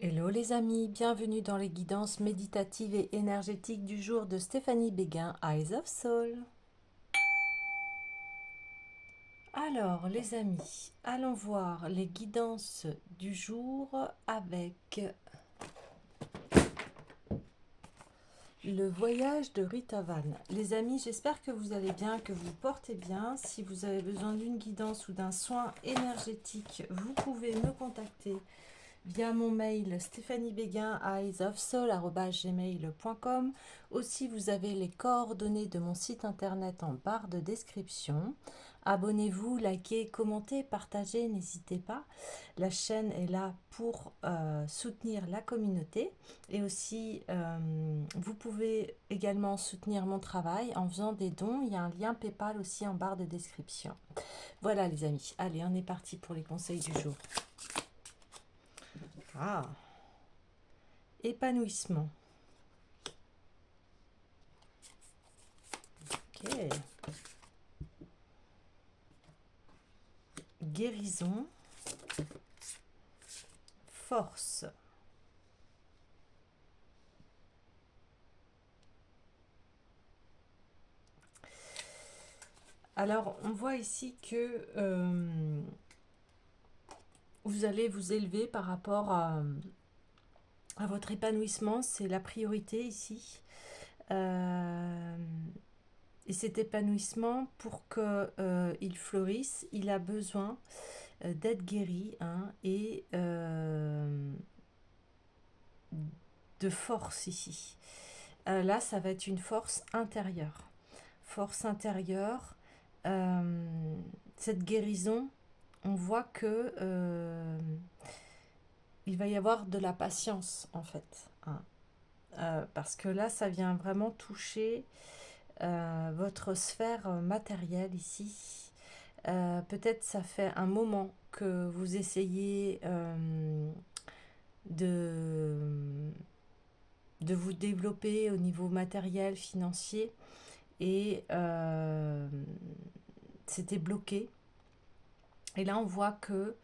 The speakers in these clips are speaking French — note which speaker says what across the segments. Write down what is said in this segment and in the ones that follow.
Speaker 1: Hello les amis, bienvenue dans les guidances méditatives et énergétiques du jour de Stéphanie Béguin, Eyes of Soul. Alors les amis, allons voir les guidances du jour avec le voyage de Rita Van. Les amis, j'espère que vous allez bien, que vous portez bien. Si vous avez besoin d'une guidance ou d'un soin énergétique, vous pouvez me contacter via mon mail stéphaniebeguin@gmail.com. Aussi, vous avez les coordonnées de mon site internet en barre de description. Abonnez-vous, likez, commentez, partagez, n'hésitez pas. La chaîne est là pour soutenir la communauté. Et aussi, vous pouvez également soutenir mon travail en faisant des dons. Il y a un lien PayPal aussi en barre de description. Voilà les amis, allez, on est parti pour les conseils du jour. Ah, épanouissement. Ok. Guérison. Force. Alors, on voit ici que vous allez vous élever par rapport à votre épanouissement. C'est la priorité ici. Et cet épanouissement, pour qu'il fleurisse, il a besoin d'être guéri et de force ici. Là, ça va être une force intérieure. Force intérieure. Cette guérison, on voit que il va y avoir de la patience en fait. Parce que là, ça vient vraiment toucher votre sphère matérielle ici. Peut-être ça fait un moment que vous essayez de vous développer au niveau matériel, financier, et c'était bloqué. Et là, on voit que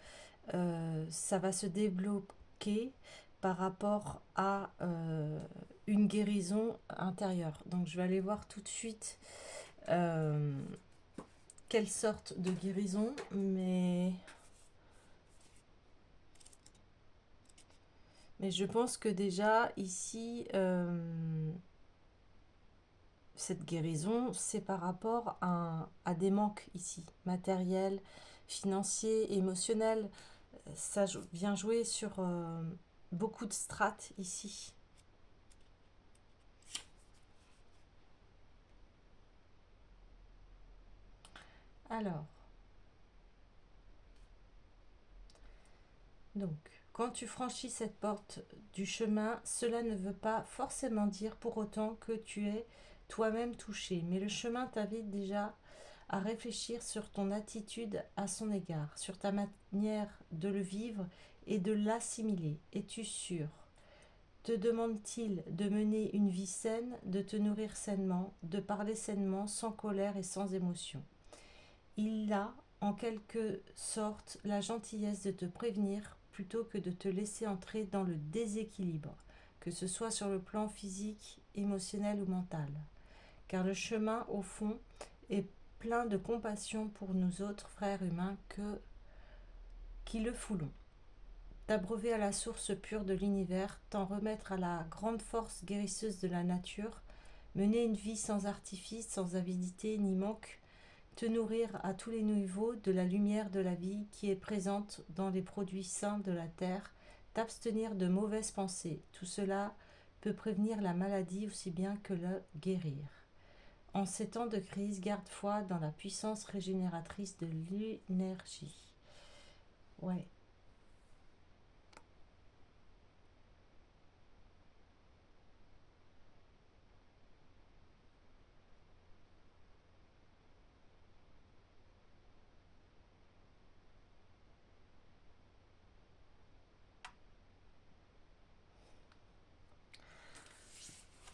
Speaker 1: ça va se débloquer par rapport à une guérison intérieure. Donc, je vais aller voir tout de suite quelle sorte de guérison, mais je pense que déjà ici, cette guérison, c'est par rapport à des manques ici, matériels, financiers, émotionnels. Ça vient jouer sur beaucoup de strates ici. Alors, donc, quand tu franchis cette porte du chemin, cela ne veut pas forcément dire pour autant que tu es toi-même touché, mais le chemin t'invite déjà à réfléchir sur ton attitude à son égard, sur ta manière de le vivre et de l'assimiler. Es-tu sûr? Te demande-t-il de mener une vie saine, de te nourrir sainement, de parler sainement, sans colère et sans émotion? Il a, en quelque sorte, la gentillesse de te prévenir plutôt que de te laisser entrer dans le déséquilibre, que ce soit sur le plan physique, émotionnel ou mental. Car le chemin, au fond, est plein de compassion pour nous autres frères humains qui le foulons. T'abreuver à la source pure de l'univers, t'en remettre à la grande force guérisseuse de la nature, mener une vie sans artifice, sans avidité ni manque, te nourrir à tous les niveaux de la lumière de la vie qui est présente dans les produits sains de la terre, t'abstenir de mauvaises pensées. Tout cela peut prévenir la maladie aussi bien que le guérir. En ces temps de crise, garde foi dans la puissance régénératrice de l'énergie. Ouais.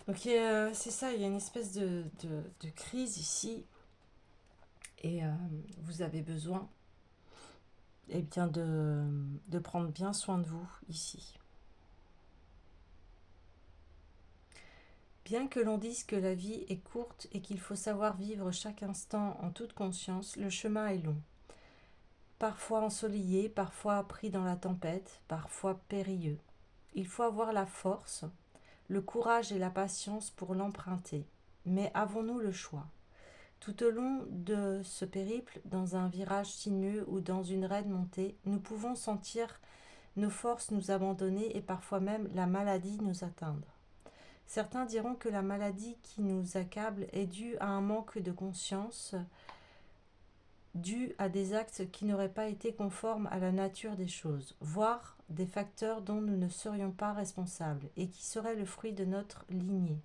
Speaker 1: Donc c'est ça, il y a une espèce de crise ici et vous avez besoin bien, de prendre bien soin de vous ici. Bien que l'on dise que la vie est courte et qu'il faut savoir vivre chaque instant en toute conscience, le chemin est long. Parfois ensoleillé, parfois pris dans la tempête, parfois périlleux. Il faut avoir la force, le courage et la patience pour l'emprunter. Mais avons-nous le choix? Tout au long de ce périple, dans un virage sinueux ou dans une raide montée, nous pouvons sentir nos forces nous abandonner et parfois même la maladie nous atteindre. Certains diront que la maladie qui nous accable est due à un manque de conscience, dû à des actes qui n'auraient pas été conformes à la nature des choses, voire des facteurs dont nous ne serions pas responsables et qui seraient le fruit de notre lignée.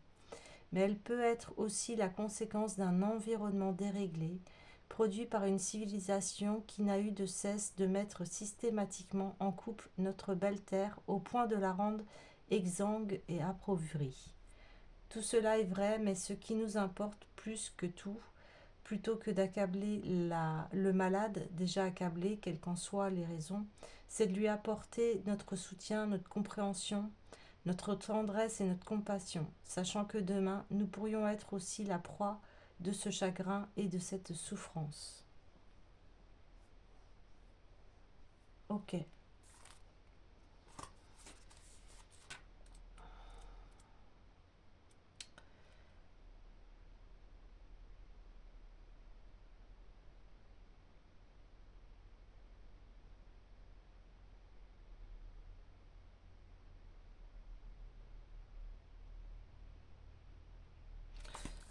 Speaker 1: Mais elle peut être aussi la conséquence d'un environnement déréglé, produit par une civilisation qui n'a eu de cesse de mettre systématiquement en couple notre belle terre au point de la rendre exsangue et appauvrie. Tout cela est vrai, mais ce qui nous importe plus que tout, plutôt que d'accabler le malade, déjà accablé, quelles qu'en soient les raisons, c'est de lui apporter notre soutien, notre compréhension, notre tendresse et notre compassion, sachant que demain, nous pourrions être aussi la proie de ce chagrin et de cette souffrance. Ok.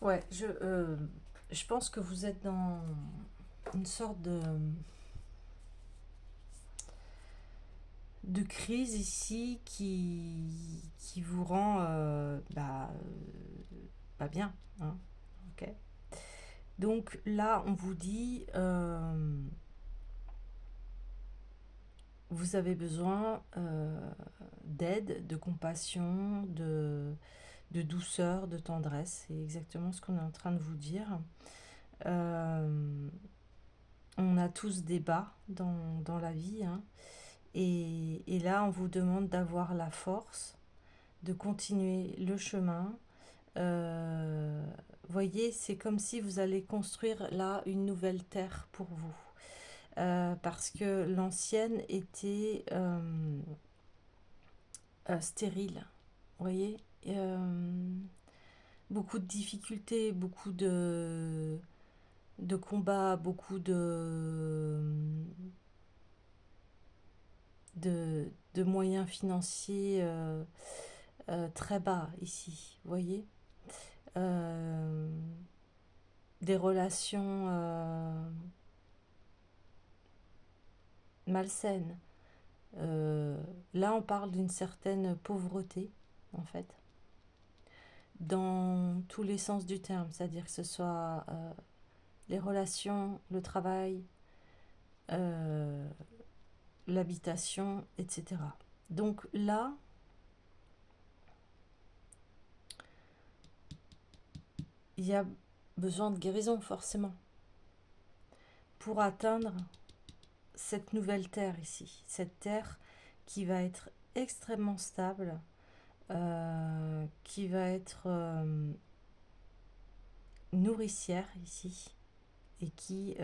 Speaker 1: Ouais, je pense que vous êtes dans une sorte de crise ici qui vous rend pas bien. Hein, ok. Donc là, on vous dit, vous avez besoin d'aide, de compassion, de douceur, de tendresse. C'est exactement ce qu'on est en train de vous dire. Euh, on a tous des bas dans la vie. Hein, et là, on vous demande d'avoir la force de continuer le chemin. Voyez, c'est comme si vous allez construire là une nouvelle terre pour vous. Parce que l'ancienne était stérile. Voyez, beaucoup de difficultés, beaucoup de combats, beaucoup de moyens financiers très bas ici. Voyez, euh, des relations malsaines. Là, on parle d'une certaine pauvreté, en fait, dans tous les sens du terme, c'est-à-dire que ce soit les relations, le travail, euh, l'habitation, etc. Donc là, il y a besoin de guérison, forcément, pour atteindre cette nouvelle terre ici, cette terre qui va être extrêmement stable, qui va être nourricière ici, et qui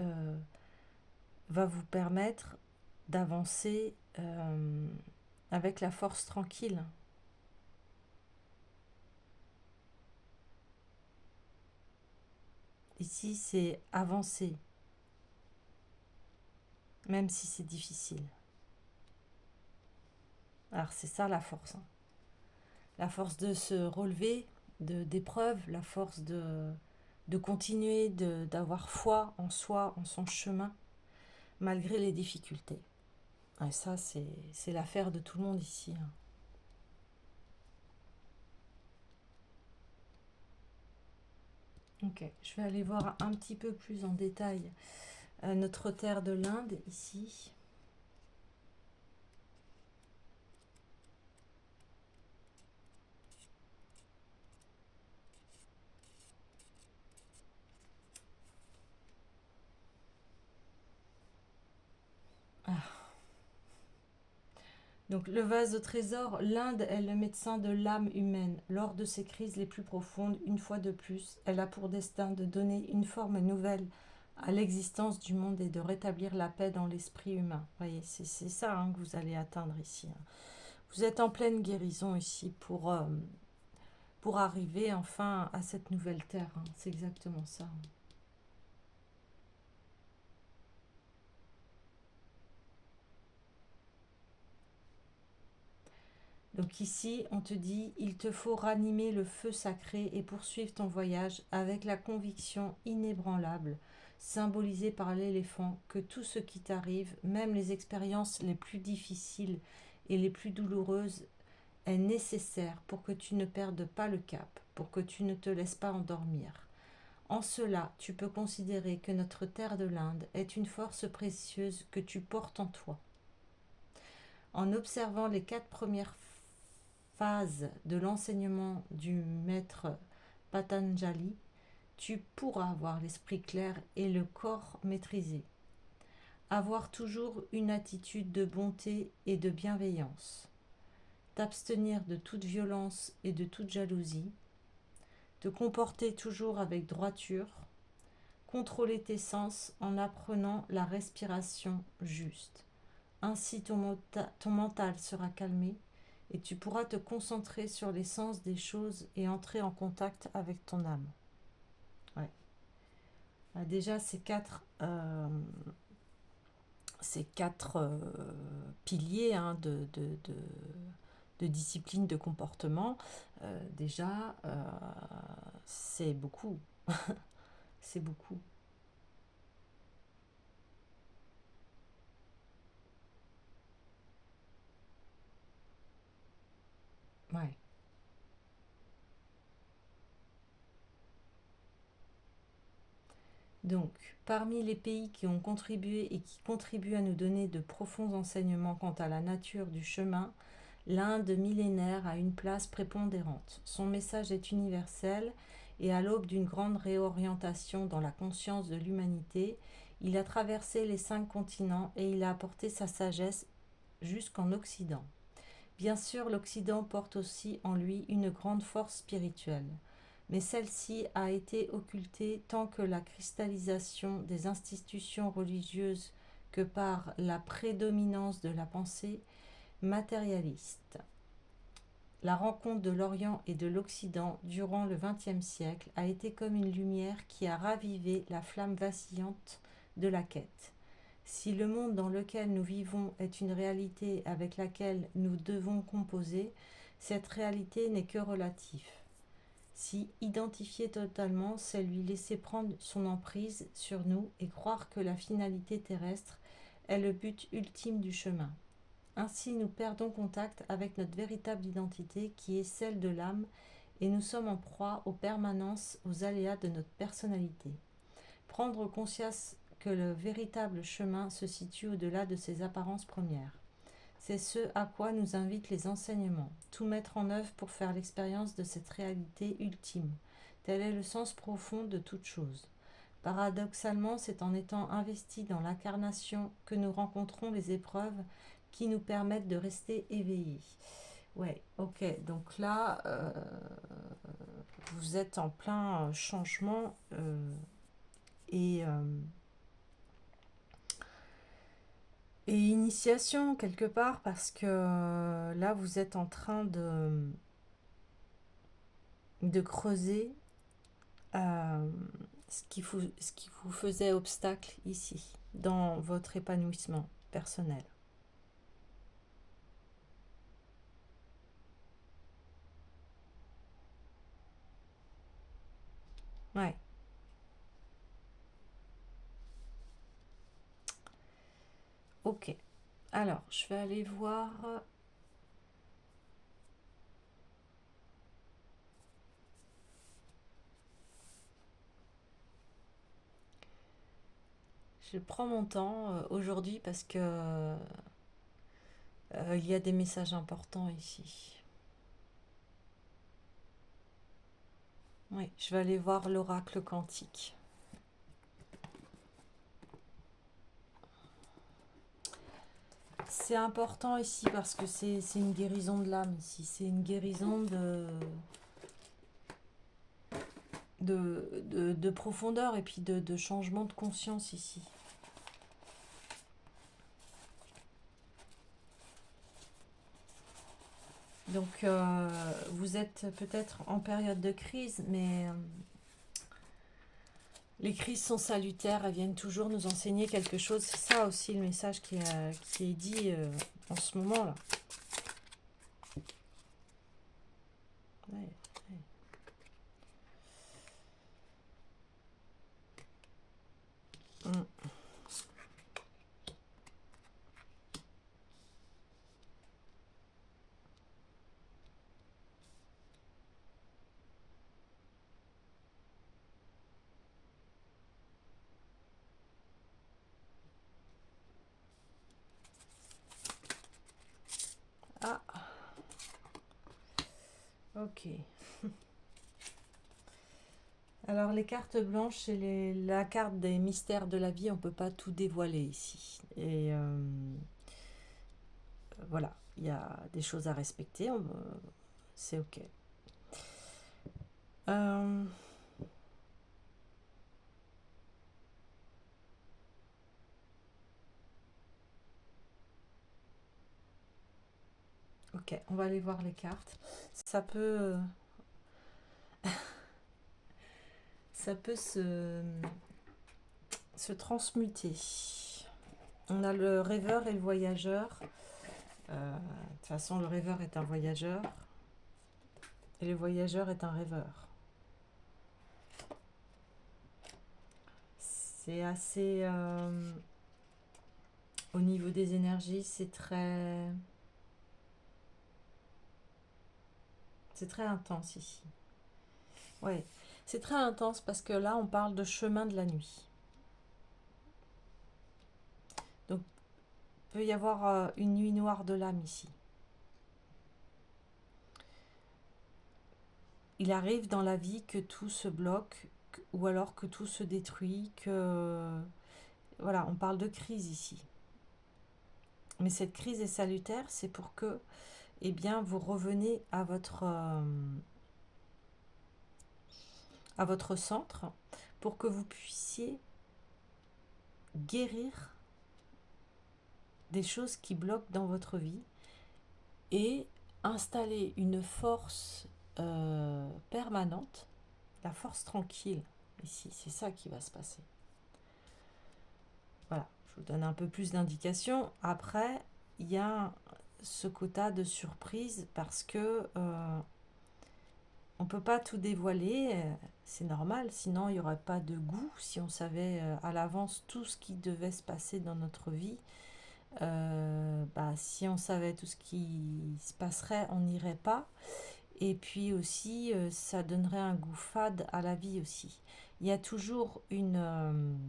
Speaker 1: va vous permettre d'avancer avec la force tranquille. Ici, c'est avancer, même si c'est difficile. Alors c'est ça la force. Hein. La force de se relever d'épreuves, la force de continuer, d'avoir foi en soi, en son chemin, malgré les difficultés. Et ça, c'est l'affaire de tout le monde ici. Hein. Ok, je vais aller voir un petit peu plus en détail notre terre de l'Inde ici. Ah, Donc le vase au trésor, l'Inde est le médecin de l'âme humaine. Lors de ses crises les plus profondes, une fois de plus, elle a pour destin de donner une forme nouvelle à l'existence du monde et de rétablir la paix dans l'esprit humain. Vous voyez, c'est ça que vous allez atteindre ici. Vous êtes en pleine guérison ici pour arriver enfin à cette nouvelle terre. C'est exactement ça. Donc ici, on te dit, il te faut ranimer le feu sacré et poursuivre ton voyage avec la conviction inébranlable, symbolisée par l'éléphant, que tout ce qui t'arrive, même les expériences les plus difficiles et les plus douloureuses, est nécessaire pour que tu ne perdes pas le cap, pour que tu ne te laisses pas endormir. En cela, tu peux considérer que notre terre de l'Inde est une force précieuse que tu portes en toi. En observant les 4 premières phase de l'enseignement du maître Patanjali, tu pourras avoir l'esprit clair et le corps maîtrisé. Avoir toujours une attitude de bonté et de bienveillance. T'abstenir de toute violence et de toute jalousie. Te comporter toujours avec droiture. Contrôler tes sens en apprenant la respiration juste. Ainsi ton mental sera calmé et tu pourras te concentrer sur l'essence des choses et entrer en contact avec ton âme. Ouais. Déjà, ces quatre piliers de discipline de comportement, déjà, c'est beaucoup. C'est beaucoup. Ouais. Donc, parmi les pays qui ont contribué et qui contribuent à nous donner de profonds enseignements quant à la nature du chemin, l'Inde millénaire a une place prépondérante. Son message est universel et à l'aube d'une grande réorientation dans la conscience de l'humanité, il a traversé les 5 continents et il a apporté sa sagesse jusqu'en Occident. Bien sûr, l'Occident porte aussi en lui une grande force spirituelle, mais celle-ci a été occultée tant que la cristallisation des institutions religieuses que par la prédominance de la pensée matérialiste. La rencontre de l'Orient et de l'Occident durant le XXe siècle a été comme une lumière qui a ravivé la flamme vacillante de la quête. Si le monde dans lequel nous vivons est une réalité avec laquelle nous devons composer, cette réalité n'est que relative. Si identifier totalement, c'est lui laisser prendre son emprise sur nous et croire que la finalité terrestre est le but ultime du chemin. Ainsi, nous perdons contact avec notre véritable identité qui est celle de l'âme et nous sommes en proie aux permanences, aux aléas de notre personnalité. Prendre conscience que le véritable chemin se situe au-delà de ses apparences premières. C'est ce à quoi nous invitent les enseignements, tout mettre en œuvre pour faire l'expérience de cette réalité ultime. Tel est le sens profond de toute chose. Paradoxalement, c'est en étant investis dans l'incarnation que nous rencontrons les épreuves qui nous permettent de rester éveillés. Ouais, ok, donc là, vous êtes en plein changement et, euh, et initiation quelque part parce que là, vous êtes en train de creuser euh, ce qui vous faisait obstacle ici, dans votre épanouissement personnel. Ouais, ok. Alors, je vais aller voir. Je prends mon temps aujourd'hui parce que il y a des messages importants ici. Oui, je vais aller voir l'oracle quantique. C'est important ici parce que c'est une guérison de l'âme ici. C'est une guérison de profondeur et puis de changement de conscience ici. Donc, vous êtes peut-être en période de crise, mais les crises sont salutaires, elles viennent toujours nous enseigner quelque chose. C'est ça aussi le message qui est dit en ce moment-là. Ouais, ouais. Mm. Ah, ok. Alors les cartes blanches, c'est la carte des mystères de la vie, on ne peut pas tout dévoiler ici. Et voilà, il y a des choses à respecter, c'est ok. Euh, ok, on va aller voir les cartes. Ça peut, ça peut se transmuter. On a le rêveur et le voyageur. De toute façon, le rêveur est un voyageur et le voyageur est un rêveur. C'est assez... au niveau des énergies, c'est très intense ici. Ouais, c'est très intense parce que là, on parle de chemin de la nuit. Donc, il peut y avoir une nuit noire de l'âme ici. Il arrive dans la vie que tout se bloque ou alors que tout se détruit, que... Voilà, on parle de crise ici. Mais cette crise est salutaire, c'est pour que, eh bien, vous revenez à votre centre pour que vous puissiez guérir des choses qui bloquent dans votre vie et installer une force permanente, la force tranquille ici, c'est ça qui va se passer. Voilà, je vous donne un peu plus d'indications. Après, il y a ce quota de surprise parce que on ne peut pas tout dévoiler, c'est normal, sinon il n'y aurait pas de goût. Si on savait à l'avance tout ce qui devait se passer dans notre vie, si on savait tout ce qui se passerait, on n'irait pas. Et puis aussi, ça donnerait un goût fade à la vie aussi. Il y a toujours une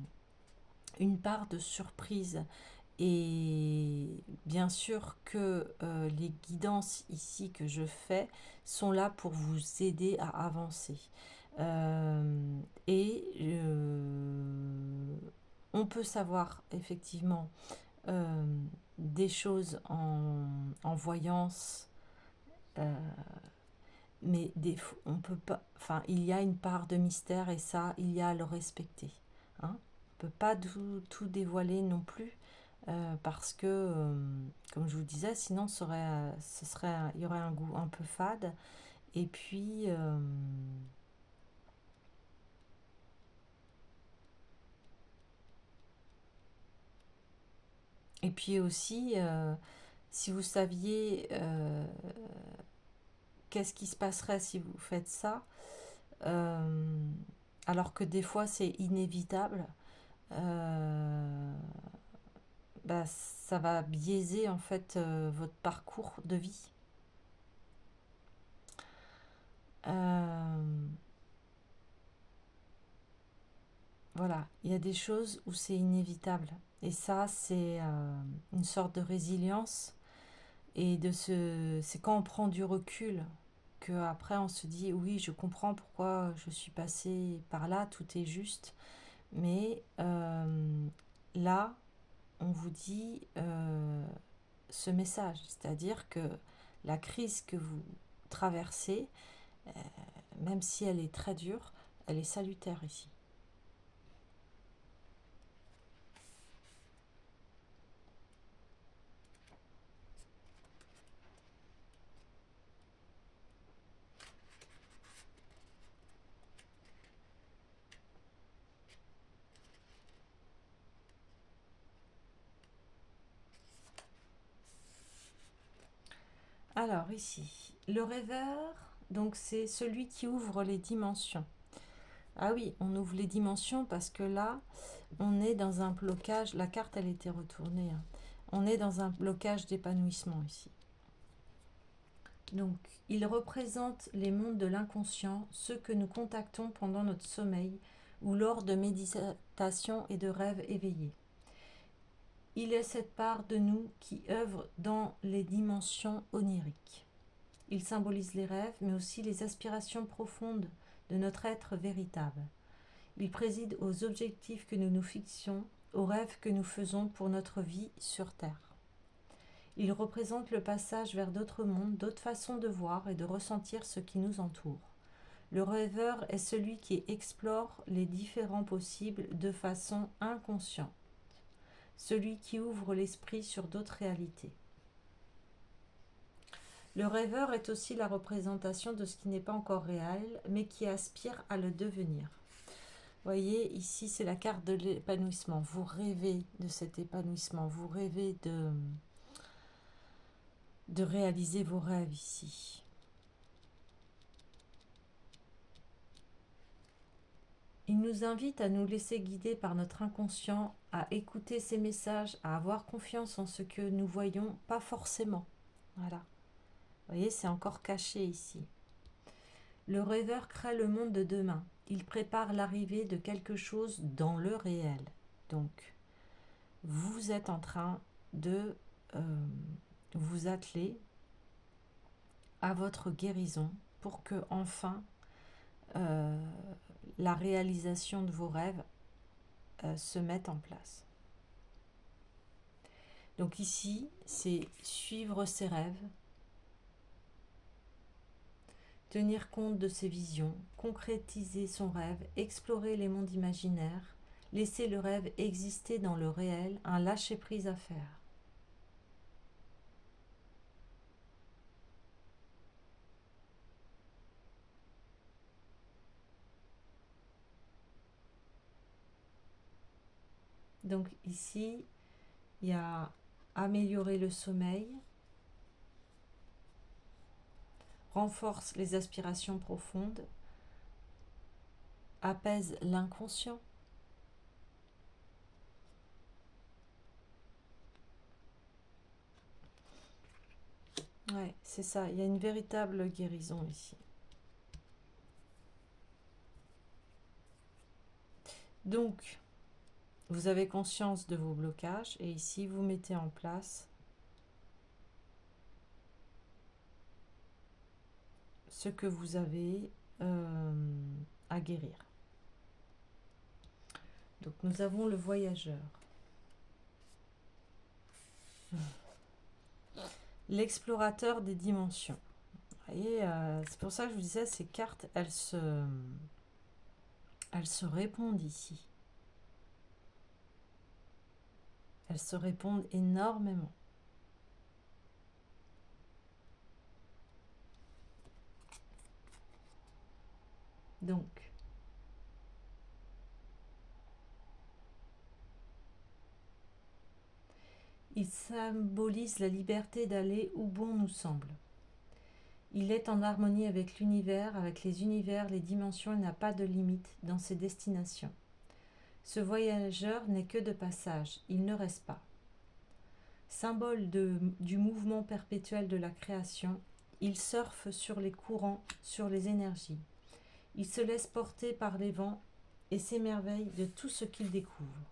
Speaker 1: part de surprise. Et bien sûr que les guidances ici que je fais sont là pour vous aider à avancer. Et on peut savoir effectivement des choses en voyance, euh, mais on peut pas. Enfin, il y a une part de mystère et ça, il y a à le respecter. Hein. On peut pas tout dévoiler non plus parce que, comme je vous disais, sinon il y aurait un goût un peu fade. Et puis, aussi, si vous saviez qu'est-ce qui se passerait si vous faites ça, euh, alors que des fois c'est inévitable, euh, ça va biaiser en fait votre parcours de vie. Euh, voilà, il y a des choses où c'est inévitable. Et ça, c'est une sorte de résilience. Et c'est quand on prend du recul que après on se dit oui, je comprends pourquoi je suis passée par là, tout est juste. Mais là, on vous dit ce message, c'est-à-dire que la crise que vous traversez, euh, même si elle est très dure, elle est salutaire ici. Alors ici, le rêveur, donc c'est celui qui ouvre les dimensions. Ah oui, on ouvre les dimensions parce que là, on est dans un blocage. La carte, elle était retournée, hein. On est dans un blocage d'épanouissement ici. Donc, il représente les mondes de l'inconscient, ceux que nous contactons pendant notre sommeil ou lors de méditation et de rêves éveillés. Il est cette part de nous qui œuvre dans les dimensions oniriques. Il symbolise les rêves, mais aussi les aspirations profondes de notre être véritable. Il préside aux objectifs que nous nous fixons, aux rêves que nous faisons pour notre vie sur Terre. Il représente le passage vers d'autres mondes, d'autres façons de voir et de ressentir ce qui nous entoure. Le rêveur est celui qui explore les différents possibles de façon inconsciente, celui qui ouvre l'esprit sur d'autres réalités. Le rêveur est aussi la représentation de ce qui n'est pas encore réel, mais qui aspire à le devenir. Vous voyez, ici, c'est la carte de l'épanouissement. Vous rêvez de cet épanouissement. Vous rêvez de réaliser vos rêves ici. Il nous invite à nous laisser guider par notre inconscient, à écouter ses messages, à avoir confiance en ce que nous voyons, pas forcément. Voilà. Vous voyez, c'est encore caché ici. Le rêveur crée le monde de demain. Il prépare l'arrivée de quelque chose dans le réel. Donc, vous êtes en train de vous atteler à votre guérison pour que enfin la réalisation de vos rêves se mette en place. Donc ici, c'est suivre ses rêves, tenir compte de ses visions, concrétiser son rêve, explorer les mondes imaginaires, laisser le rêve exister dans le réel, un lâcher-prise à faire. Donc ici, il y a améliorer le sommeil, renforce les aspirations profondes, apaise l'inconscient. Ouais, c'est ça, il y a une véritable guérison ici. Donc, vous avez conscience de vos blocages et ici, vous mettez en place ce que vous avez à guérir. Donc, nous avons le voyageur. L'explorateur des dimensions. Vous voyez, c'est pour ça que je vous disais, ces cartes, elles se répondent ici. Elles se répondent énormément. Donc, il symbolise la liberté d'aller où bon nous semble. Il est en harmonie avec l'univers, avec les univers, les dimensions et n'a pas de limite dans ses destinations. Ce voyageur n'est que de passage, il ne reste pas. Symbole du mouvement perpétuel de la création, il surfe sur les courants, sur les énergies. Il se laisse porter par les vents et s'émerveille de tout ce qu'il découvre.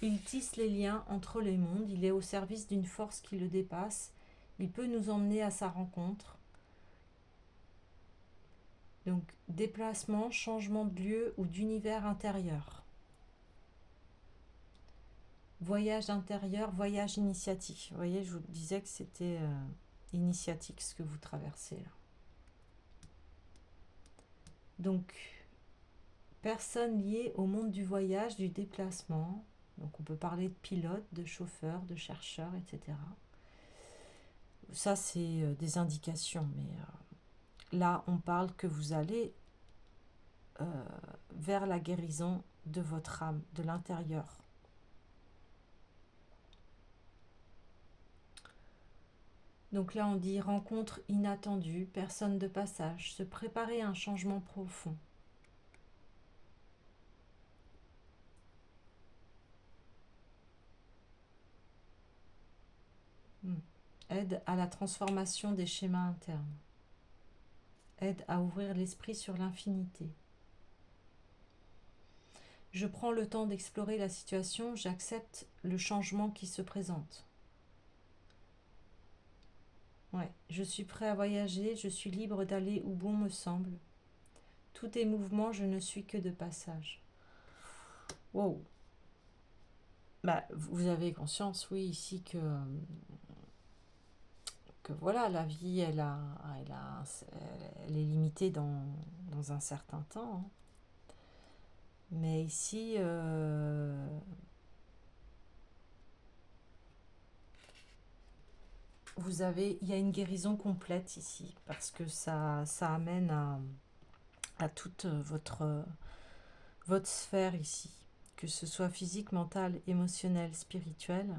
Speaker 1: Il tisse les liens entre les mondes, il est au service d'une force qui le dépasse, il peut nous emmener à sa rencontre. Donc, déplacement, changement de lieu ou d'univers intérieur. Voyage intérieur, voyage initiatique. Vous voyez, je vous disais que c'était initiatique ce que vous traversez là. Donc, personne liée au monde du voyage, du déplacement. Donc, on peut parler de pilote, de chauffeur, de chercheur, etc. Ça, c'est des indications, mais là, on parle que vous allez vers la guérison de votre âme, de l'intérieur. Donc là, on dit rencontre inattendue, personne de passage, se préparer à un changement profond. Aide à la transformation des schémas internes. Aide à ouvrir l'esprit sur l'infinité. Je prends le temps d'explorer la situation, j'accepte le changement qui se présente. Ouais, je suis prêt à voyager, je suis libre d'aller où bon me semble. Tout est mouvement, je ne suis que de passage. Wow. Bah, vous avez conscience, oui, ici que voilà, la vie, elle est limitée dans un certain temps, hein. Mais ici, il y a une guérison complète ici, parce que ça amène à toute votre sphère ici, que ce soit physique, mentale, émotionnelle, spirituelle.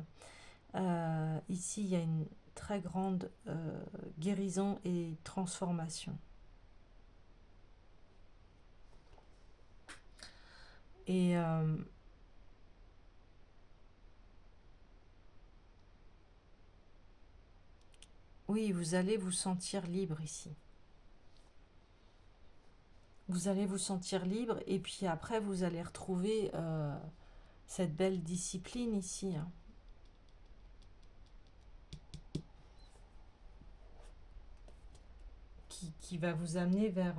Speaker 1: Ici, il y a une très grande guérison et transformation. Et oui, vous allez vous sentir libre ici. Vous allez vous sentir libre et puis après, vous allez retrouver cette belle discipline ici, hein, qui va vous amener vers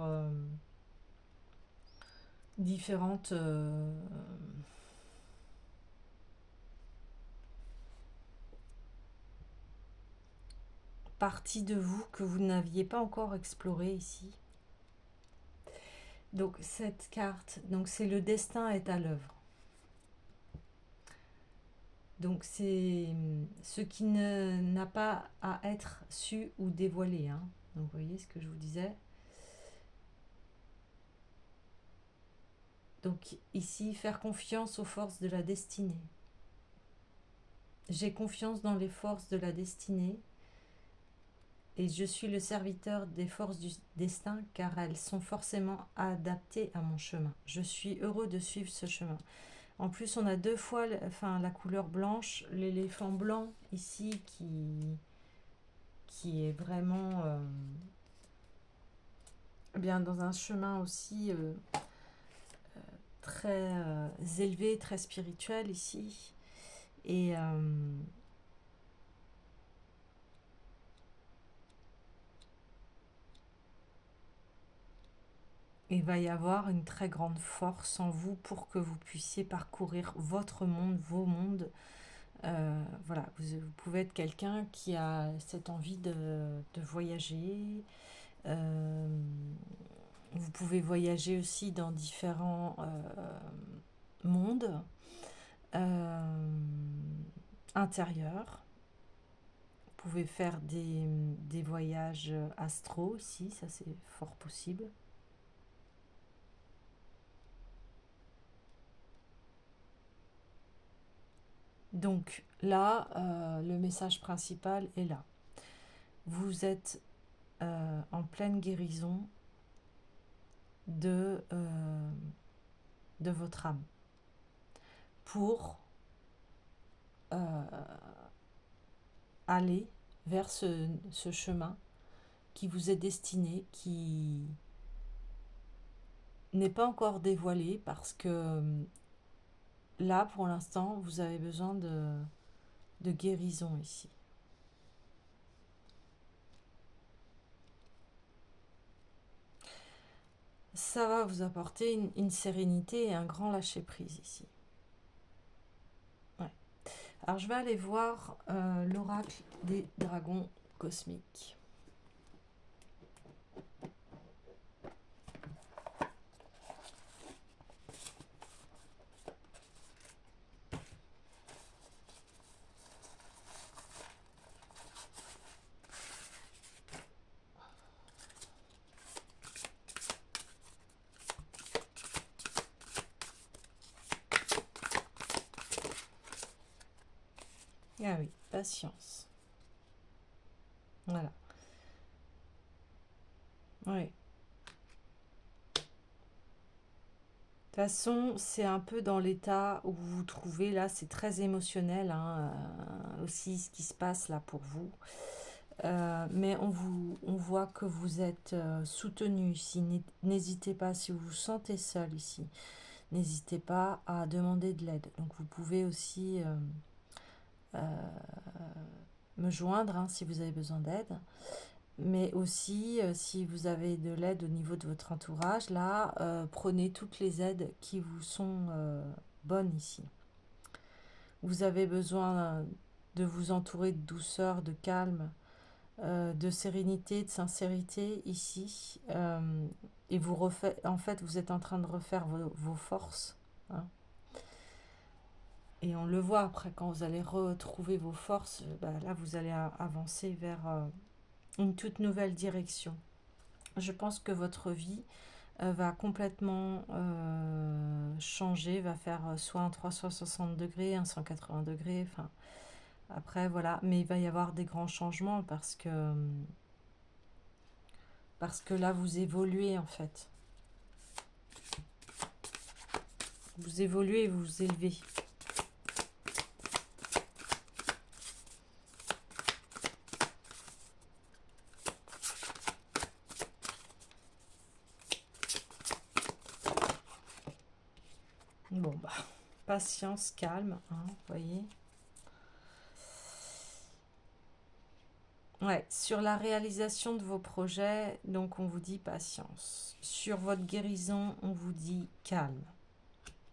Speaker 1: différentes parties de vous que vous n'aviez pas encore explorées ici. Donc cette carte, donc c'est le destin est à l'œuvre. Donc c'est ce qui n'a pas à être su ou dévoilé, hein. Donc vous voyez ce que je vous disais. Donc ici, faire confiance aux forces de la destinée. J'ai confiance dans les forces de la destinée et je suis le serviteur des forces du destin car elles sont forcément adaptées à mon chemin. Je suis heureux de suivre ce chemin. En plus, on a deux fois la couleur blanche, l'éléphant blanc ici qui est vraiment bien dans un chemin aussi très élevé, très spirituel ici. Et il va y avoir une très grande force en vous pour que vous puissiez parcourir votre monde, vos mondes. Voilà, vous pouvez être quelqu'un qui a cette envie de voyager. Vous pouvez voyager aussi dans différents mondes intérieurs. Vous pouvez faire des voyages astro ici, ça c'est fort possible. Donc là, le message principal est là. Vous êtes en pleine guérison de votre âme pour aller vers ce chemin qui vous est destiné, qui n'est pas encore dévoilé parce que là, pour l'instant, vous avez besoin de guérison ici. Ça va vous apporter une sérénité et un grand lâcher-prise ici. Ouais. Alors, je vais aller voir l'oracle des dragons cosmiques. Ah oui, patience. Voilà. Oui. De toute façon, c'est un peu dans l'état où vous vous trouvez là, c'est très émotionnel hein, aussi ce qui se passe là pour vous. Mais on voit que vous êtes soutenu ici. N'hésitez pas, si vous vous sentez seul ici, n'hésitez pas à demander de l'aide. Donc vous pouvez aussi me joindre hein, si vous avez besoin d'aide. Mais aussi, si vous avez de l'aide au niveau de votre entourage, là, prenez toutes les aides qui vous sont bonnes ici. Vous avez besoin de vous entourer de douceur, de calme, de sérénité, de sincérité ici. Et vous en fait, vous êtes en train de refaire vos forces. Hein. Et on le voit après, quand vous allez retrouver vos forces, bah, là, vous allez avancer vers une toute nouvelle direction. Je pense que votre vie va complètement changer, va faire soit un 360 degrés, un 180 degrés, enfin, après, voilà. Mais il va y avoir des grands changements parce que là, vous évoluez, en fait. Vous évoluez et vous vous élevez. Bon, bah, patience, calme, hein, vous voyez. Ouais, sur la réalisation de vos projets, donc on vous dit patience. Sur votre guérison, on vous dit calme.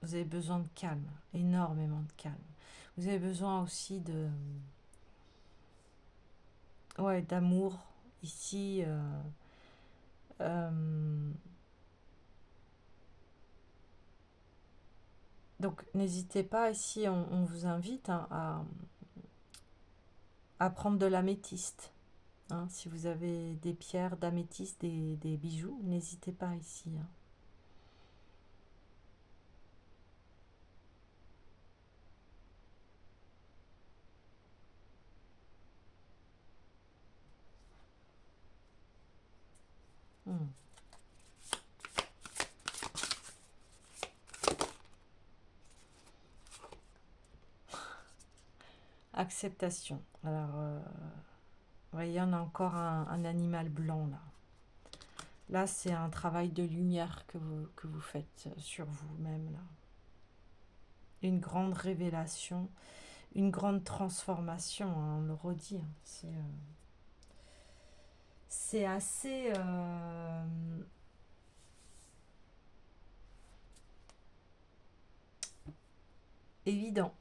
Speaker 1: Vous avez besoin de calme, énormément de calme. Vous avez besoin aussi de, ouais, d'amour ici. Euh, donc n'hésitez pas ici, on vous invite hein, à prendre de l'améthyste. Hein, si vous avez des pierres d'améthyste, des bijoux, n'hésitez pas ici. Hein. Hmm. Acceptation. Alors, vous voyez, on a encore un animal blanc là. Là, c'est un travail de lumière que vous faites sur vous-même là. Une grande révélation, une grande transformation, hein, on le redit. Hein. C'est assez évident.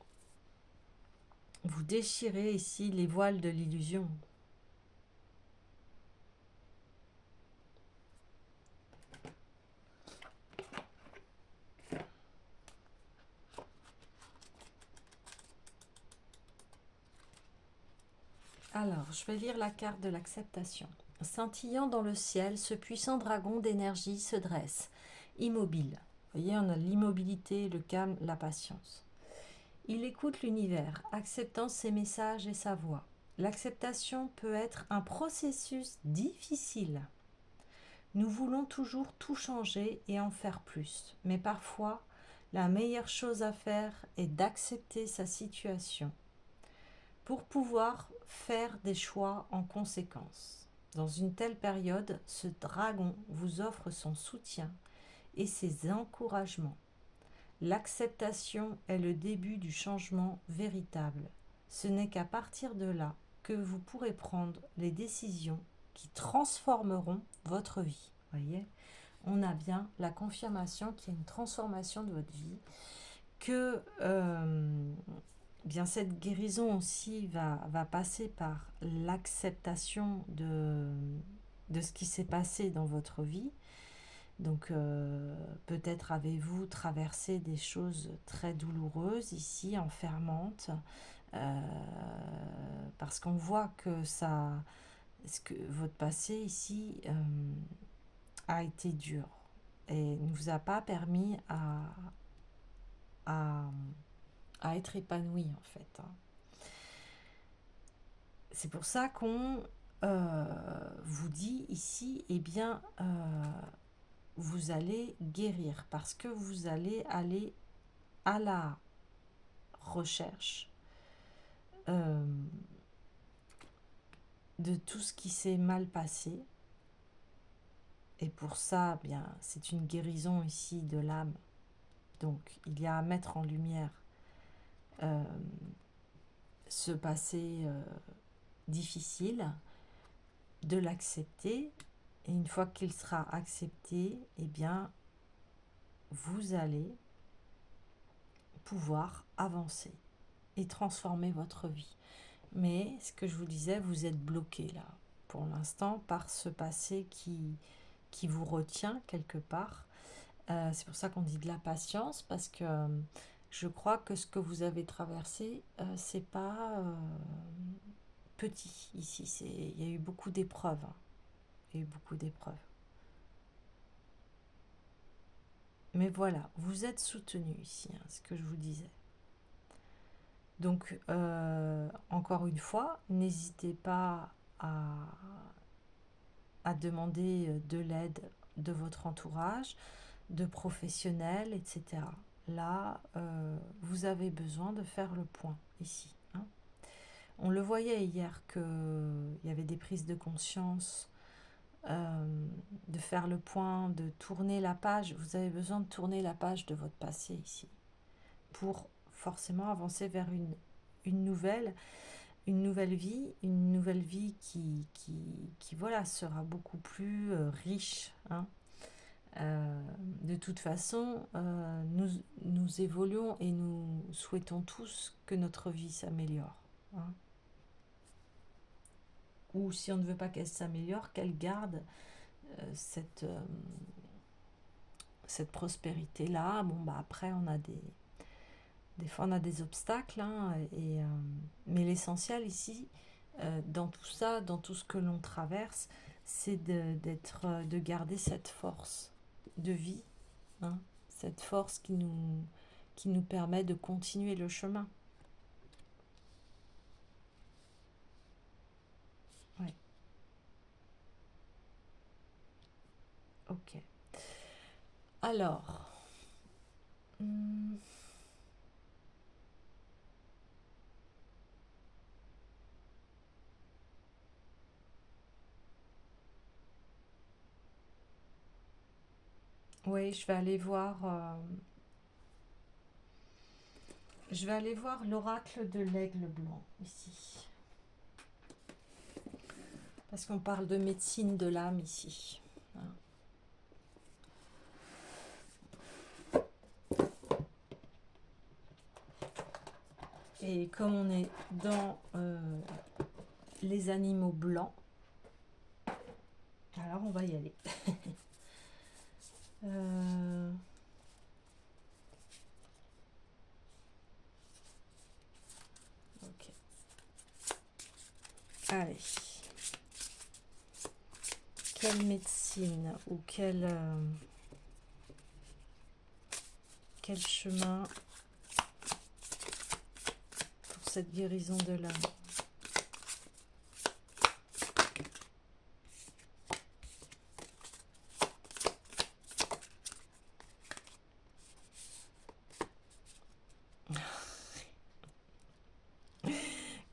Speaker 1: Vous déchirez ici les voiles de l'illusion. Alors, je vais lire la carte de l'acceptation. Scintillant dans le ciel, ce puissant dragon d'énergie se dresse, immobile. Vous voyez, on a l'immobilité, le calme, la patience. Il écoute l'univers, acceptant ses messages et sa voix. L'acceptation peut être un processus difficile. Nous voulons toujours tout changer et en faire plus, mais parfois, la meilleure chose à faire est d'accepter sa situation pour pouvoir faire des choix en conséquence. Dans une telle période, ce dragon vous offre son soutien et ses encouragements. L'acceptation est le début du changement véritable. Ce n'est qu'à partir de là que vous pourrez prendre les décisions qui transformeront votre vie. Voyez, on a bien la confirmation qu'il y a une transformation de votre vie, que bien cette guérison aussi va passer par l'acceptation de ce qui s'est passé dans votre vie. Donc peut-être avez-vous traversé des choses très douloureuses ici, enfermantes, euh, parce qu'on voit que votre passé ici a été dur et ne vous a pas permis à, à être épanoui en fait, hein. C'est pour ça qu'on vous dit ici, eh bien, vous allez guérir parce que vous allez aller à la recherche euh, de tout ce qui s'est mal passé. Et pour ça, eh bien, c'est une guérison ici de l'âme. Donc, il y a à mettre en lumière euh, ce passé difficile, de l'accepter. Et une fois qu'il sera accepté, eh bien, vous allez pouvoir avancer et transformer votre vie. Mais ce que je vous disais, vous êtes bloqué là, pour l'instant, par ce passé qui vous retient quelque part. C'est pour ça qu'on dit de la patience, parce que je crois que ce que vous avez traversé, c'est pas petit ici. Il y a eu beaucoup d'épreuves, hein. Il y a eu beaucoup d'épreuves. Mais voilà, vous êtes soutenu ici, hein, ce que je vous disais. Donc, encore une fois, n'hésitez pas à demander de l'aide de votre entourage, de professionnels, etc. Là, vous avez besoin de faire le point ici, hein. On le voyait hier qu'il y avait des prises de conscience, de faire le point, de tourner la page. Vous avez besoin de tourner la page de votre passé ici pour forcément avancer vers une nouvelle vie, qui voilà, sera beaucoup plus riche, hein. De toute façon, nous évoluons et nous souhaitons tous que notre vie s'améliore, hein. Ou si on ne veut pas qu'elle s'améliore, qu'elle garde cette prospérité-là. Bon, bah après, des fois, on a des obstacles, hein, mais l'essentiel ici, dans tout ça, dans tout ce que l'on traverse, c'est de garder cette force de vie, hein, cette force qui nous permet de continuer le chemin. Ouais, ok. Alors, hum, oui, je vais aller voir l'oracle de l'aigle blanc ici, parce qu'on parle de médecine de l'âme ici, hein. Et comme on est dans les animaux blancs, alors on va y aller. Euh, ok. Allez. Quelle médecine ou quel chemin pour cette guérison de l'âme?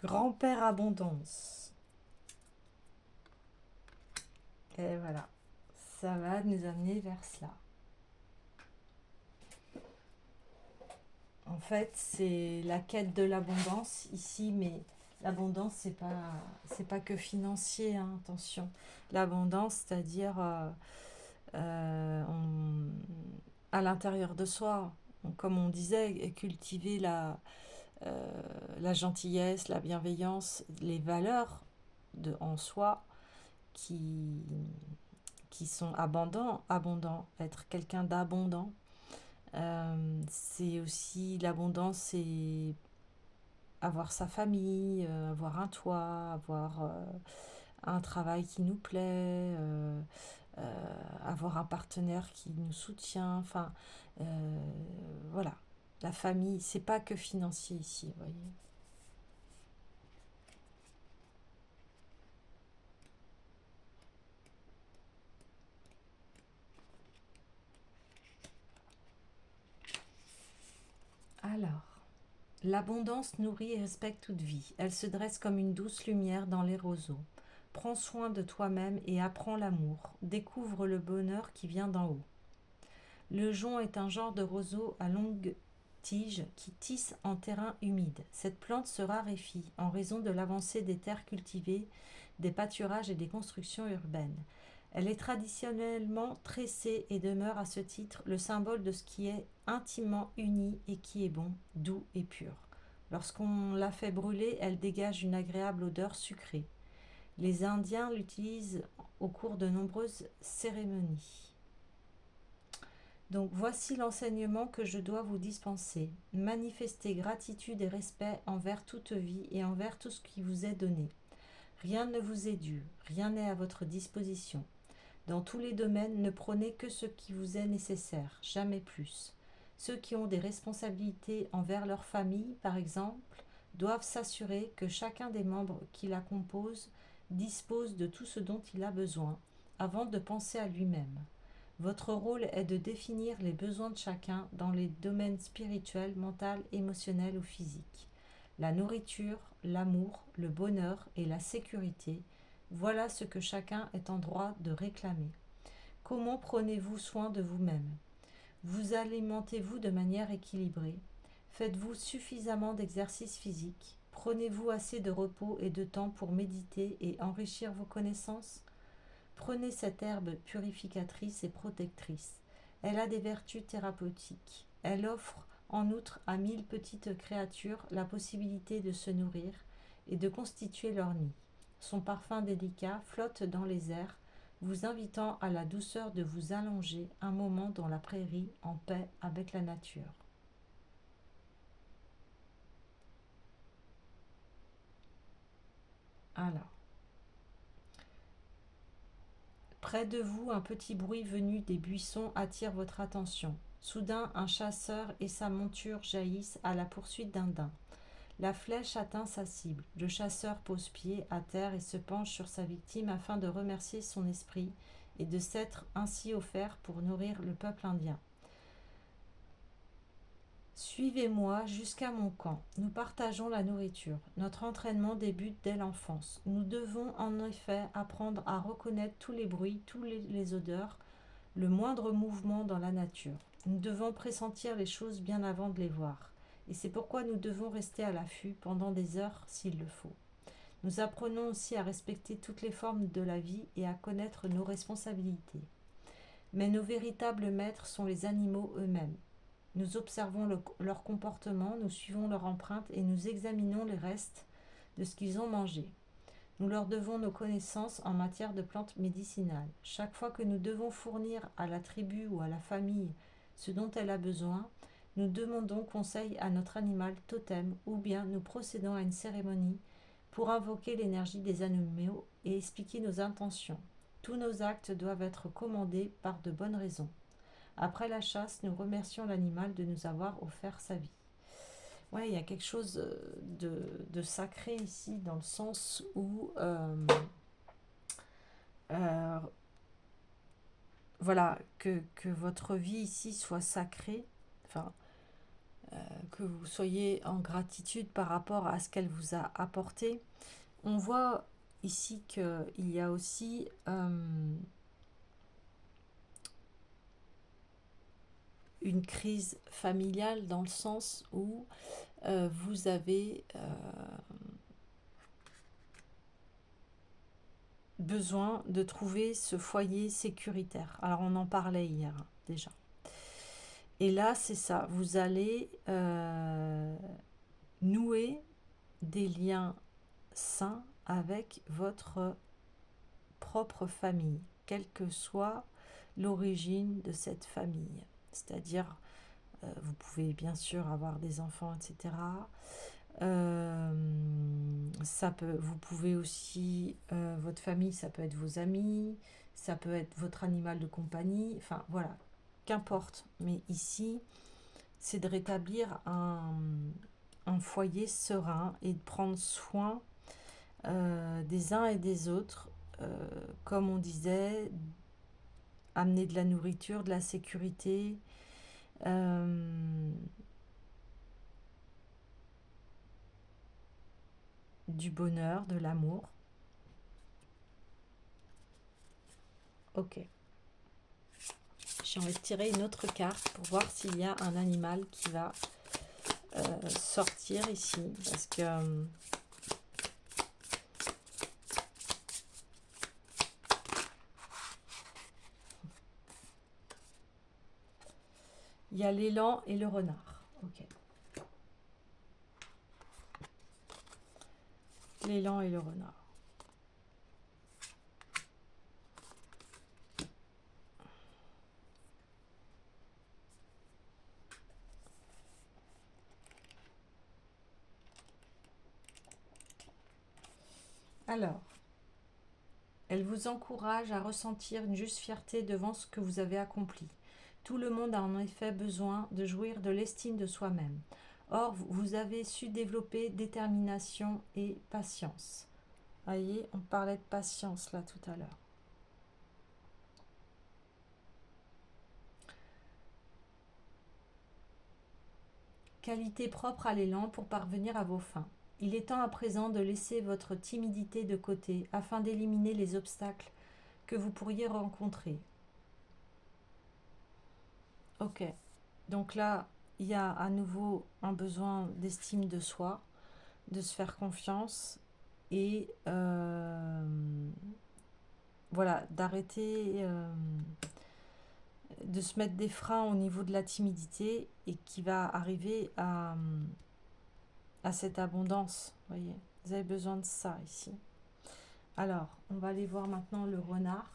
Speaker 1: Grand-père abondance. Et voilà, ça va nous amener vers cela. En fait, c'est la quête de l'abondance ici, mais l'abondance, c'est pas que financier, hein, attention. L'abondance, c'est-à-dire à l'intérieur de soi, comme on disait, cultiver la gentillesse, la bienveillance, les valeurs en soi qui, qui sont abondants, être quelqu'un d'abondant. C'est aussi l'abondance, c'est avoir sa famille, avoir un toit, avoir un travail qui nous plaît, avoir un partenaire qui nous soutient. Enfin, voilà. La famille, c'est pas que financier ici, vous voyez. Alors, l'abondance nourrit et respecte toute vie. Elle se dresse comme une douce lumière dans les roseaux. Prends soin de toi-même et apprends l'amour. Découvre le bonheur qui vient d'en haut. Le jonc est un genre de roseau à longue tige qui tisse en terrain humide. Cette plante se raréfie en raison de l'avancée des terres cultivées, des pâturages et des constructions urbaines. Elle est traditionnellement tressée et demeure à ce titre le symbole de ce qui est intimement uni et qui est bon, doux et pur. Lorsqu'on la fait brûler, elle dégage une agréable odeur sucrée. Les Indiens l'utilisent au cours de nombreuses cérémonies. Donc voici l'enseignement que je dois vous dispenser. Manifestez gratitude et respect envers toute vie et envers tout ce qui vous est donné. Rien ne vous est dû, rien n'est à votre disposition. Dans tous les domaines, ne prenez que ce qui vous est nécessaire, jamais plus. Ceux qui ont des responsabilités envers leur famille, par exemple, doivent s'assurer que chacun des membres qui la composent dispose de tout ce dont il a besoin, avant de penser à lui-même. Votre rôle est de définir les besoins de chacun dans les domaines spirituel, mental, émotionnel ou physique. La nourriture, l'amour, le bonheur et la sécurité, voilà ce que chacun est en droit de réclamer. Comment prenez-vous soin de vous-même? Vous alimentez-vous de manière équilibrée? Faites-vous suffisamment d'exercice physique? Prenez-vous assez de repos et de temps pour méditer et enrichir vos connaissances? Prenez cette herbe purificatrice et protectrice. Elle a des vertus thérapeutiques. Elle offre en outre à 1000 petites créatures la possibilité de se nourrir et de constituer leur nid. Son parfum délicat flotte dans les airs, vous invitant à la douceur de vous allonger un moment dans la prairie en paix avec la nature. Alors, près de vous, un petit bruit venu des buissons attire votre attention. Soudain, un chasseur et sa monture jaillissent à la poursuite d'un daim. La flèche atteint sa cible. Le chasseur pose pied à terre et se penche sur sa victime afin de remercier son esprit et de s'être ainsi offert pour nourrir le peuple indien. Suivez-moi jusqu'à mon camp. Nous partageons la nourriture. Notre entraînement débute dès l'enfance. Nous devons en effet apprendre à reconnaître tous les bruits, toutes les odeurs, le moindre mouvement dans la nature. Nous devons pressentir les choses bien avant de les voir. Et c'est pourquoi nous devons rester à l'affût pendant des heures s'il le faut. Nous apprenons aussi à respecter toutes les formes de la vie et à connaître nos responsabilités. Mais nos véritables maîtres sont les animaux eux-mêmes. Nous observons leur comportement, nous suivons leur empreinte et nous examinons les restes de ce qu'ils ont mangé. Nous leur devons nos connaissances en matière de plantes médicinales. Chaque fois que nous devons fournir à la tribu ou à la famille ce dont elle a besoin, nous demandons conseil à notre animal totem ou bien nous procédons à une cérémonie pour invoquer l'énergie des animaux et expliquer nos intentions. Tous nos actes doivent être commandés par de bonnes raisons. Après la chasse, nous remercions l'animal de nous avoir offert sa vie. Ouais, il y a quelque chose de sacré ici, dans le sens où, euh, voilà, que votre vie ici soit sacrée, enfin, que vous soyez en gratitude par rapport à ce qu'elle vous a apporté. On voit ici qu'il y a aussi une crise familiale dans le sens où vous avez besoin de trouver ce foyer sécuritaire. Alors on en parlait hier déjà. Et là c'est ça, vous allez nouer des liens sains avec votre propre famille, quelle que soit l'origine de cette famille. C'est-à-dire, vous pouvez bien sûr avoir des enfants, etc. Vous pouvez aussi, votre famille, ça peut être vos amis, ça peut être votre animal de compagnie, enfin voilà, qu'importe. Mais ici, c'est de rétablir un foyer serein et de prendre soin des uns et des autres. Comme on disait, amener de la nourriture, de la sécurité, du bonheur, de l'amour. Ok. J'ai envie de tirer une autre carte pour voir s'il y a un animal qui va sortir ici. Parce que il y a l'élan et le renard. Ok. L'élan et le renard. Alors, elle vous encourage à ressentir une juste fierté devant ce que vous avez accompli. Tout le monde a en effet besoin de jouir de l'estime de soi-même. Or, vous avez su développer détermination et patience. Voyez, on parlait de patience là tout à l'heure. Qualité propre à l'élan pour parvenir à vos fins. Il est temps à présent de laisser votre timidité de côté afin d'éliminer les obstacles que vous pourriez rencontrer. Ok, donc là, il y a à nouveau un besoin d'estime de soi, de se faire confiance et voilà, d'arrêter de se mettre des freins au niveau de la timidité et qui va arriver à cette abondance. Voyez, vous avez besoin de ça ici. Alors, on va aller voir maintenant le renard.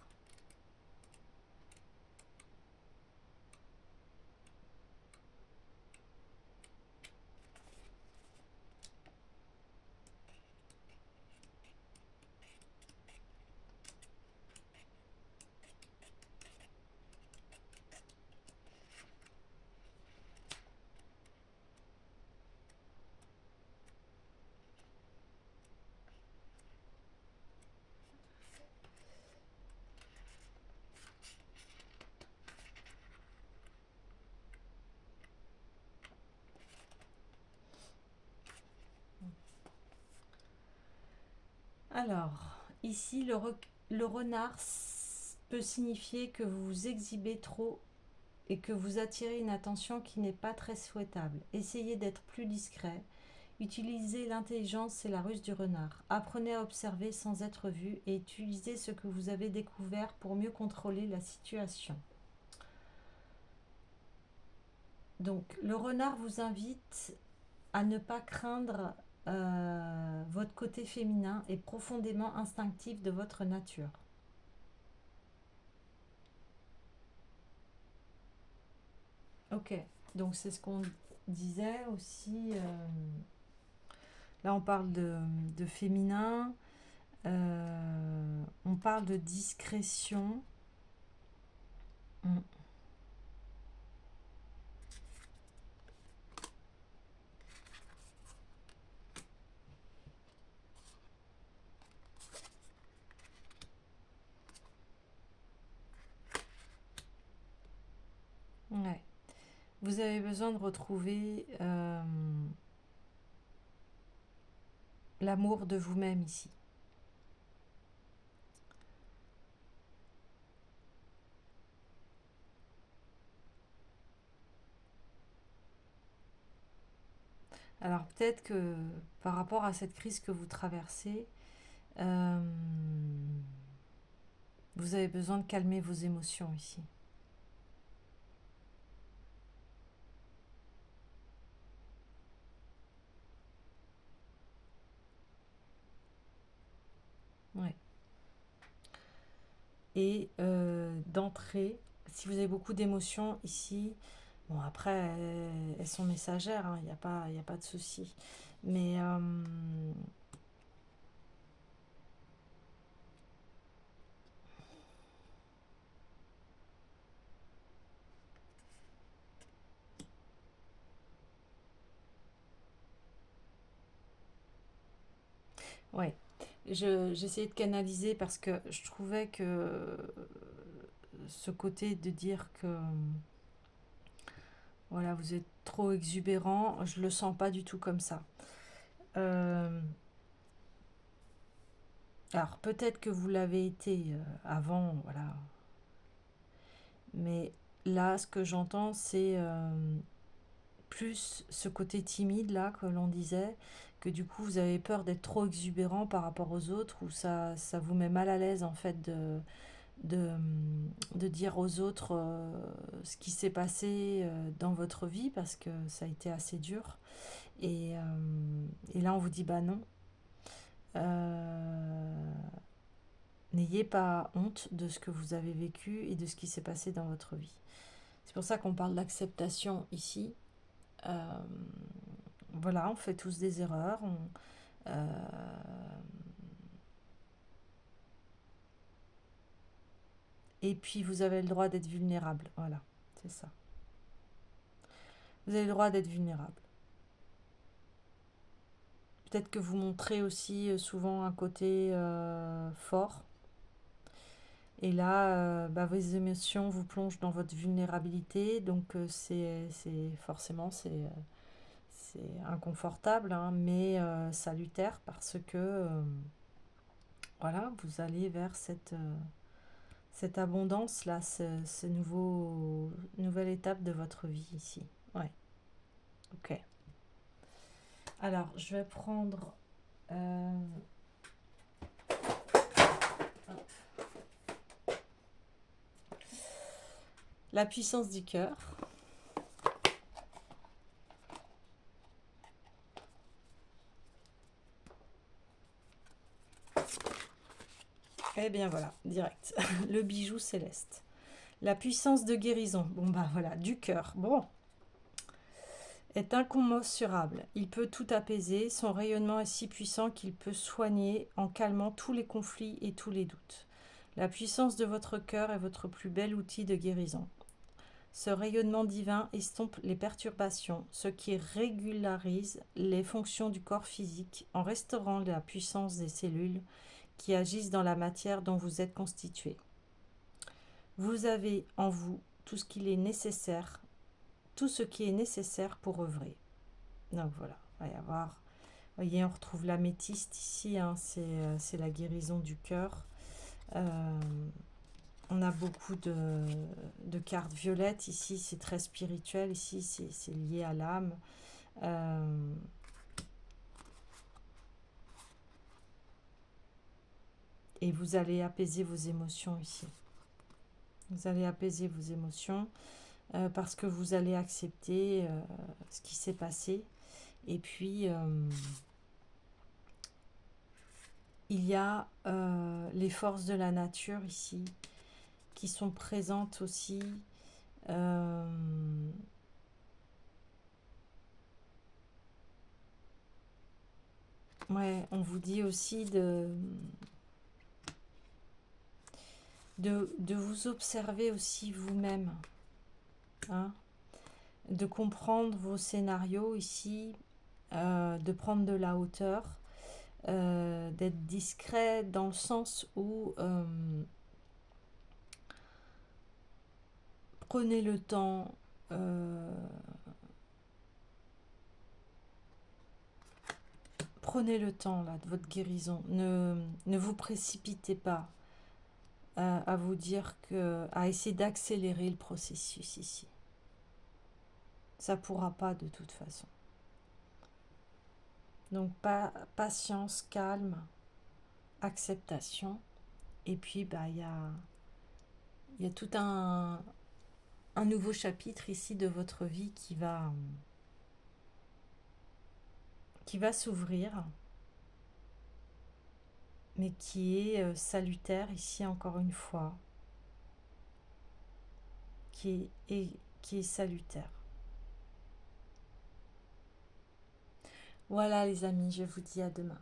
Speaker 1: Alors, ici, le renard peut signifier que vous vous exhibez trop et que vous attirez une attention qui n'est pas très souhaitable. Essayez d'être plus discret. Utilisez l'intelligence et la ruse du renard. Apprenez à observer sans être vu et utilisez ce que vous avez découvert pour mieux contrôler la situation. Donc, le renard vous invite à ne pas craindre votre côté féminin et profondément instinctif de votre nature. Ok, donc c'est ce qu'on disait aussi. Là, on parle de féminin, on parle de discrétion. Mm. Ouais. Vous avez besoin de retrouver l'amour de vous-même ici. Alors peut-être que par rapport à cette crise que vous traversez, euh, vous avez besoin de calmer vos émotions ici. et d'entrer. Si vous avez beaucoup d'émotions ici, bon après elles sont messagères, hein, il y a pas de souci. Mais ouais, j'essayais de canaliser parce que je trouvais que ce côté de dire que voilà, vous êtes trop exubérant, je le sens pas du tout comme ça. Euh, alors peut-être que vous l'avez été avant, voilà, mais là, ce que j'entends, c'est plus ce côté timide là que l'on disait, que du coup vous avez peur d'être trop exubérant par rapport aux autres, ou ça vous met mal à l'aise en fait de, de dire aux autres ce qui s'est passé dans votre vie parce que ça a été assez dur. Et là on vous dit bah non. Euh, N'ayez pas honte de ce que vous avez vécu et de ce qui s'est passé dans votre vie. C'est pour ça qu'on parle d'acceptation ici. Euh, voilà, on fait tous des erreurs. Euh, et puis vous avez le droit d'être vulnérable. Voilà, c'est ça. Vous avez le droit d'être vulnérable. Peut-être que vous montrez aussi souvent un côté fort. Et là, bah, vos émotions vous plongent dans votre vulnérabilité. Donc c'est forcément c'est inconfortable, hein, mais salutaire parce que voilà, vous allez vers cette abondance-là, ce nouvelle étape de votre vie ici. Ouais, ok. Alors, je vais prendre euh, la puissance du cœur. Eh bien voilà, direct. Le bijou céleste. La puissance de guérison. Bon bah voilà, du cœur. Bon, est incommensurable. Il peut tout apaiser. Son rayonnement est si puissant qu'il peut soigner en calmant tous les conflits et tous les doutes. La puissance de votre cœur est votre plus bel outil de guérison. Ce rayonnement divin estompe les perturbations, ce qui régularise les fonctions du corps physique en restaurant la puissance des cellules qui agissent dans la matière dont vous êtes constitué. Vous avez en vous tout ce qu'il est nécessaire, tout ce qui est nécessaire pour œuvrer. Donc voilà, il va y avoir. Vous voyez, on retrouve l'améthyste ici, hein, c'est la guérison du cœur. Euh, on a beaucoup de cartes violettes ici, c'est très spirituel, ici c'est lié à l'âme. Euh, et vous allez apaiser vos émotions ici. Vous allez apaiser vos émotions parce que vous allez accepter ce qui s'est passé. Et puis, il y a les forces de la nature ici qui sont présentes aussi. Euh, ouais, on vous dit aussi de vous observer aussi vous-même, hein, de comprendre vos scénarios ici, de prendre de la hauteur, d'être discret dans le sens où prenez le temps, prenez le temps là de votre guérison. Ne vous précipitez pas à vous dire à essayer d'accélérer le processus ici. Ça ne pourra pas de toute façon. Donc patience, calme, acceptation. Et puis bah il y a tout un nouveau chapitre ici de votre vie qui va s'ouvrir, mais qui est salutaire ici encore une fois. qui est salutaire. Voilà les amis, je vous dis à demain.